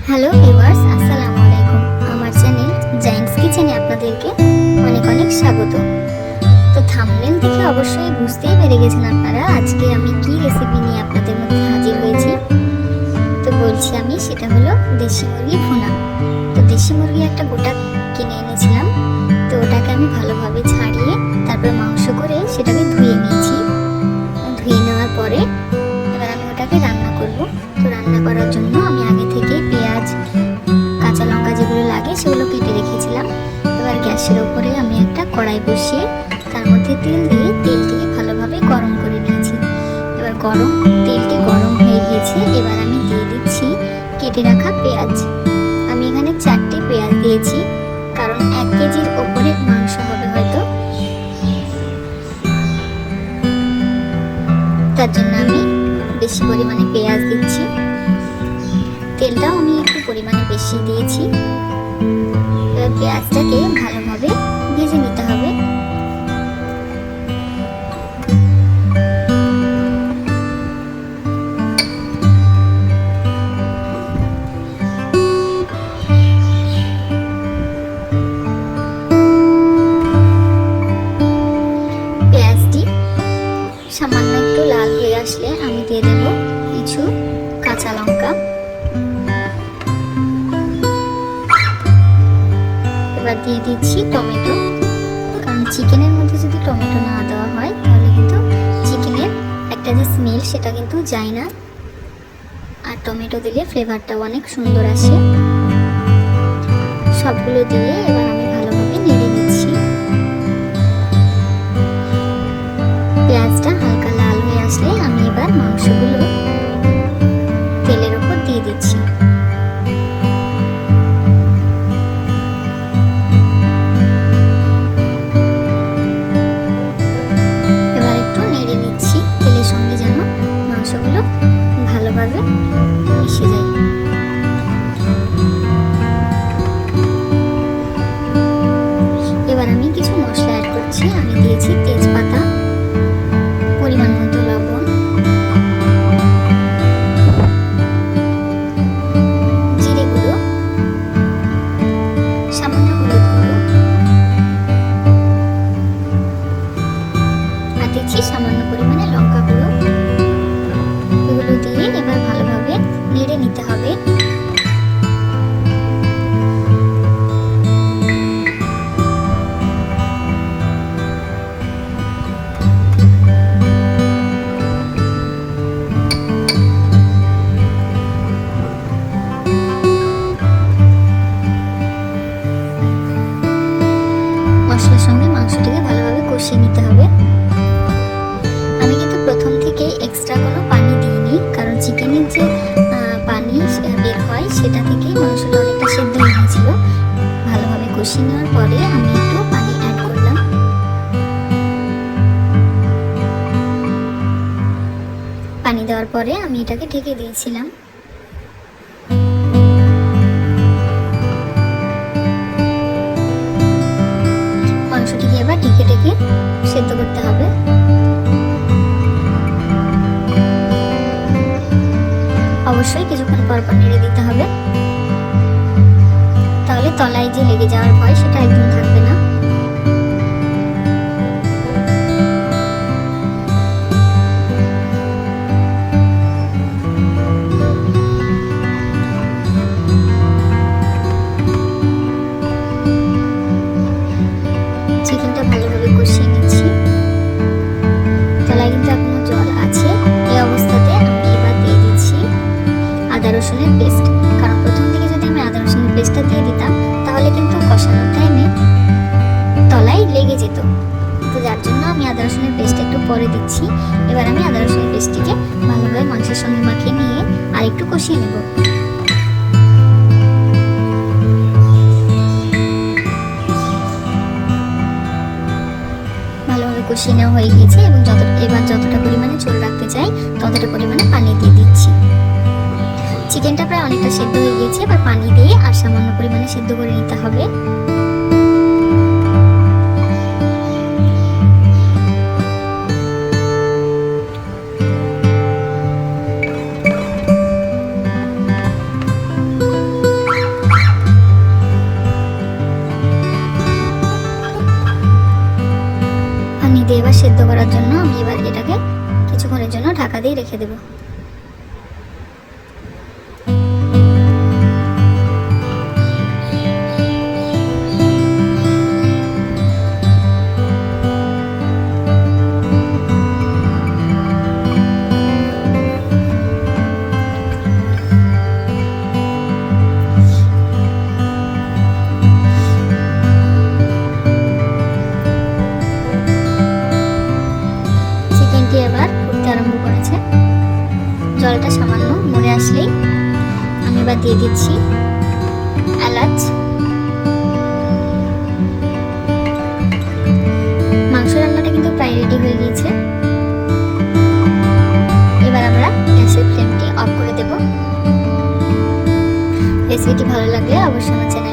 Hello viewers, আসসালামু আলাইকুম। আমার চ্যানেল জায়েন্টস কিচেনে আপনাদেরকে অনেক অনেক স্বাগত। তো থাম্বনেল দেখে অবশ্যই বুঝতেই পেরে গেছেন আপনারা আজকে আমি কি রেসিপি নিয়ে আপনাদের মধ্যে হাজির হয়েছি। তো বলছি আমি, সেটা হলো দেশি মুরগি ভুনা। তো দেশি মুরগি একটা গোটা কিনে এনেছিলাম। তো ওটাকে আমি ভালোভাবে ছাড়িয়ে তারপর মাংস করে সেটাকে ধুয়ে নিয়েছি। ধুয়ে নেওয়ার পরে এবার আমি ওটাকে রান্না করব। তো রান্না করার জন্য আমি আগে থেকে পেঁয়াজ, কাঁচা লঙ্কা যেগুলো লাগে সেগুলো কেটে রেখেছিলাম। এবার গ্যাসের ওপরে আমি একটা কড়াই বসিয়ে তার মধ্যে তেল দিয়ে তেলটিকে ভালোভাবে গরম করে নিয়েছি। এবার তেলটি গরম হয়ে গিয়েছে। এবার আমি দিয়ে দিচ্ছি কেটে রাখা পেঁয়াজ। আমি এখানে 4টে পেঁয়াজ দিয়েছি, কারণ 1 কেজির ওপরে মাংস হবে হয়তো, তার জন্য আমি বেশি পরিমাণে পেঁয়াজ দিচ্ছি। তেলটাও আমি একটু পরিমাণে বেশি দিয়েছি। এবার পেঁয়াজটাকে ভালোভাবে ভেজে নিতে হবে। পেঁয়াজটি সামান্য একটু লাল হয়ে আসলে আমি দিয়ে দেব কিছু কাঁচা লঙ্কা। এবার দিয়ে দিচ্ছি টমেটো, কারণ চিকেনের মধ্যে যদি টমেটো না দেওয়া হয় তাহলে কিন্তু চিকেনের একটা যে স্মেল সেটা কিন্তু যায় না, আর টমেটো দিলে ফ্লেভারটাও অনেক সুন্দর আসে। সবগুলো দিয়ে এবার আমি ভালোভাবে নেড়ে নিচ্ছি। পেঁয়াজটা হালকা লাল হয়ে আসলে আমি এবার মাংসগুলো তেলের উপর দিয়ে দিচ্ছি। এবার একটু নেড়ে নিচ্ছি তেলের সঙ্গে, যেন মাংসগুলো ভালোভাবে মিশে যায়। এবার আমি কিছু মশলা অ্যাড করছি। আমি দিয়েছি তেজপাতা, পরিমাণ মতো লবণ, জিরে গুঁড়ো, সামান্য হলুদ গুঁড়ো, আর দিচ্ছি সামান্য পরিমাণে লঙ্কা গুঁড়ো। এগুলো দিয়ে এবার ভালোভাবে নেড়ে নিতে হবে। মশলার সঙ্গে মাংসটিকে ভালোভাবে কষিয়ে নিতে হবে। আমি কিন্তু প্রথম থেকে এক্সট্রা কোনো পানি দিইনি, কারণ চিকেনের যে পানি বের হয় সেটা থেকে মাংসটা অনেকটা সেদ্ধ হয়ে গিয়েছিল। ভালোভাবে কষিয়ে নেওয়ার পরে আমি একটু পানি অ্যাড করলাম। পানি দেওয়ার পরে আমি এটাকে ঢেকে দিয়েছিলাম। মাংসটিকে এবার ঢেকে ঢেকে সেদ্ধ করতে হবে। অবশ্যই কিছুক্ষণ পর পর নেড়ে দিতে হবে, তাহলে তলায় যে লেগে যাওয়ার ভয় সেটা একদম থাকবে না। চিকেনটা ভালোভাবে কষিয়ে নিচ্ছি। তলায় কিন্তু এখনো জল আছে। এই অবস্থাতে আমি এবার দিয়ে দিচ্ছি আদা রসুনের পেস্ট, কারণ প্রথম দিকে যদি আমি আদা রসুনের পেস্টটা দিয়ে দিতাম তাহলে কিন্তু কষানোর টাইমে তলায় লেগে যেত। তো যার জন্য আমি আদা রসুনের পেস্ট একটু পরে দিচ্ছি। এবার আমি আদা রসুনের পেস্টটিকে ভালোভাবে মাংসের সঙ্গে মাখিয়ে নিয়ে আর একটু কষিয়ে নেব। ভালোভাবে কষিয়ে নেওয়া হয়ে গিয়েছে এবং এবার যতটা পরিমাণে ঝোল রাখতে চাই ততটা পরিমাণে পানি দিয়ে দিচ্ছি। চিকেনটা প্রায় অনেকটা সেদ্ধ হয়ে গিয়েছে। এবার পানি দিয়ে আর সামান্য পরিমাণে সেদ্ধ করে নিতে হবে। সেদ্ধ করার জন্য আমি এবার এটাকে কিছুক্ষণের জন্য ঢাকা দিয়ে রেখে দেবো। চিকেনটি এবার ফুটতে আরম্ভ করেছে। জলটা সামান্য মরে আসলেই আমি এবার দিয়ে দিচ্ছি এলাচ। মাংস রান্নাটা কিন্তু প্রায় রেডি হয়ে গিয়েছে। এবার আমরা গ্যাসের ফ্লেমটি অফ করে দেব। রেসিপিটি ভালো লাগলে অবশ্যই আমার চ্যানেল